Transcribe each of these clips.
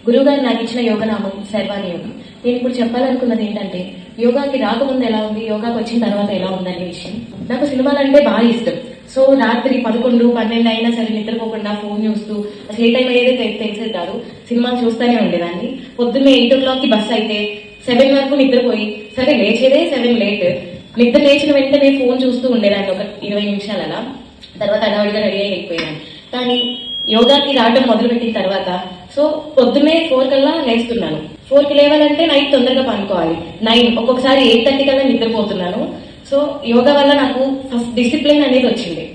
గురువు గారు నాకు ఇచ్చిన యోగ నామం శర్వాణి యోగం. నేను ఇప్పుడు చెప్పాలనుకున్నది ఏంటంటే, యోగాకి రాకముందు ఎలా ఉంది, యోగాకి వచ్చిన తర్వాత ఎలా ఉందనే విషయం. నాకు సినిమాలు అంటే బాగా ఇష్టం. సో రాత్రి 11, 12 అయినా సరే నిద్రపోకుండా ఫోన్ చూస్తూ, అసలు ఏ టైం అయ్యేదే తెలిసేది కాదు, సినిమాలు చూస్తూనే ఉండేదాన్ని. పొద్దున్నే 8 o'clock బస్ అయితే 7 వరకు నిద్రపోయి, సరే లేచేదే 7 లేట్, నిద్ర లేచిన వెంటనే ఫోన్ చూస్తూ ఉండేదాన్ని ఒక 20 నిమిషాలు అలా. తర్వాత అడవాడిగా రెడీ అయిపోయాను. కానీ యోగాకి రావడం మొదలుపెట్టిన తర్వాత సో పొద్దున్నే 4 కల్లా లేస్తున్నాను. 4కి లేవాలంటే నైట్ తొందరగా పనుకోవాలి. 9 ఒక్కొక్కసారి 8:30 కల్లా నిద్రపోతున్నాను. సో యోగా వల్ల నాకు ఫస్ట్ డిసిప్లిన్ అనేది వచ్చింది.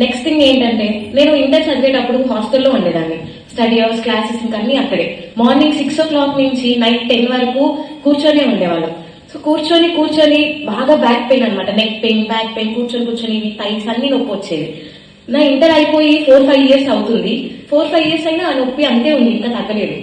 నెక్స్ట్ థింగ్ ఏంటంటే, నేను ఇంటర్ చదివేటప్పుడు హాస్టల్లో ఉండేదాన్ని. స్టడీ అవర్స్, క్లాసెస్ ఇంకా అన్ని అక్కడే. మార్నింగ్ 6 o'clock నుంచి నైట్ 10 వరకు కూర్చొనే ఉండేవాళ్ళం. సో కూర్చొని బాగా బ్యాక్ పెయిన్ అనమాట, నెక్ పెయిన్, బ్యాక్ పెయిన్, కూర్చొని థైస్ అన్ని నొప్పి వచ్చేది. నా ఇంటర్ అయిపోయి 4-5 years అవుతుంది. 4-5 years అయినా ఆ నొప్పి అంతే ఉంది, ఇంకా తగ్గలేదు.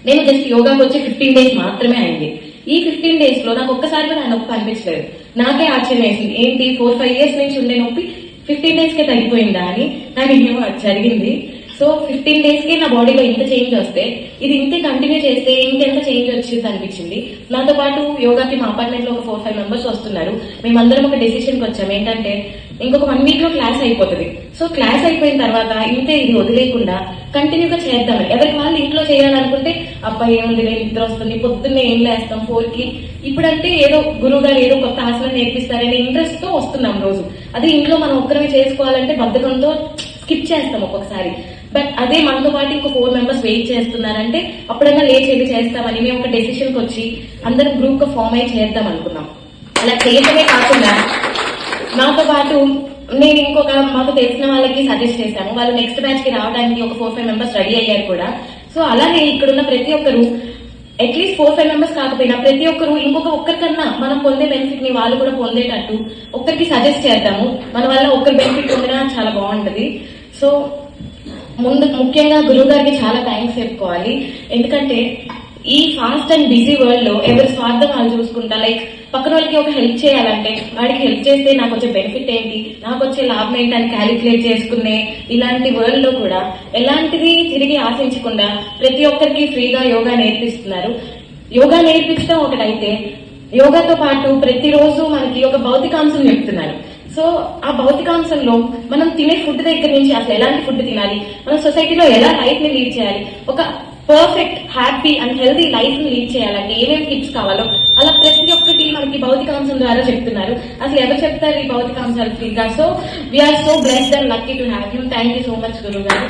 నేను జస్ట్ యోగాకి వచ్చి 15 days మాత్రమే అయింది. ఈ 15 days లో నాకు ఒక్కసారి కూడా ఆ నొప్పి అనిపించలేదు. నాకే ఆశ్చర్యం వేసింది, ఏంటి 4-5 years నుంచి ఉండే నొప్పి 15 days కే తగ్గిపోయిందా అని. కానీ ఏమో అది జరిగింది. సో 15 days కే నా బాడీలో ఇంత చేంజ్ వస్తే, ఇది ఇంతే కంటిన్యూ చేస్తే ఇంకెంత చేంజ్ వచ్చింది అనిపించింది. నాతో పాటు యోగాకి మా అపార్ట్మెంట్ లో ఒక 4-5 members వస్తున్నారు. మేమందరం ఒక డెసిషన్కి వచ్చాం, ఏంటంటే ఇంకొక 1 week లో క్లాస్ అయిపోతుంది. సో క్లాస్ అయిపోయిన తర్వాత ఇంతే, ఇది వదిలేకుండా కంటిన్యూగా చేద్దామని. ఎవరికి వాళ్ళు ఇంట్లో చేయాలనుకుంటే, అబ్బాయి ఏముంది, నేను నిద్ర వస్తుంది, పొద్దున్నే ఏం లేస్తాం 4కి, ఇప్పుడంటే ఏదో గురువు గారు ఏదో కొత్త ఆసనం నేర్పిస్తారనే ఇంట్రెస్ట్ తో వస్తున్నాం రోజు. అదే ఇంట్లో మనం ఒక్కరిని చేసుకోవాలంటే బద్ధకంతో స్కిప్ చేస్తాం ఒక్కొక్కసారి. బట్ అదే మనతో పాటు ఇంకో 4 members వెయిట్ చేస్తున్నారంటే అప్పుడైనా లేచేది చేస్తామని మేము ఒక డెసిషన్కి వచ్చి అందరం గ్రూప్ గా ఫామ్ అయ్యి చేద్దాం అనుకున్నాం. అలా చేయటమే కాకుండా నాతో పాటు నేను ఇంకొక మాకు తెలిసిన వాళ్ళకి సజెస్ట్ చేశాను. వాళ్ళు నెక్స్ట్ బ్యాచ్ కి రావడానికి ఒక 4-5 members రెడీ అయ్యారు కూడా. సో అలానే ఇక్కడున్న ప్రతి ఒక్కరు అట్లీస్ట్ 4-5 members కాకపోయినా ప్రతి ఒక్కరు ఒక్కరికన్నా మనం పొందే బెనిఫిట్ ని వాళ్ళు కూడా పొందేటట్టు ఒక్కరికి సజెస్ట్ చేద్దాము. మన వల్ల ఒక్కరి బెనిఫిట్ పొందినా చాలా బాగుంటది. సో ముఖ్యంగా గురువు గారికి చాలా థ్యాంక్స్ చెప్పుకోవాలి. ఎందుకంటే ఈ ఫాస్ట్ అండ్ బిజీ వరల్డ్ లో ఎవరి స్వార్థం వాళ్ళు చూసుకుంటా, లైక్ పక్కన వాళ్ళకి ఒక హెల్ప్ చేయాలంటే వాడికి హెల్ప్ చేస్తే నాకు వచ్చే బెనిఫిట్ ఏంటి, నాకు వచ్చే లాభం ఏంటి అని క్యాలిక్యులేట్ చేసుకునే ఇలాంటి వరల్డ్ లో కూడా ఎలాంటిది తిరిగి ఆశించకుండా ప్రతి ఒక్కరికి ఫ్రీగా యోగా నేర్పిస్తున్నారు. యోగా నేర్పించడం ఒకటైతే, యోగాతో పాటు ప్రతిరోజు మనకి ఒక భౌతికాంశం చెప్తున్నారు. సో ఆ భౌతికాంశంలో మనం తినే ఫుడ్ దగ్గర నుంచి అసలు ఎలాంటి ఫుడ్ తినాలి, మన సొసైటీలో ఎలా లైఫ్ ని లీడ్ చేయాలి, ఒక perfect, happy and healthy life ని లీడ్ చేయాలంటే ఏమేమి టిప్స్ కావాలో అలా ప్రతి ఒక్కటి మనకి భౌతికాంశం ద్వారా చెప్తున్నారు. అసలు ఎవరు చెప్తారు ఈ భౌతికాంశాలు ఫ్రీగా? So we are so blessed and lucky to have you. Thank you so much గురువు గారు.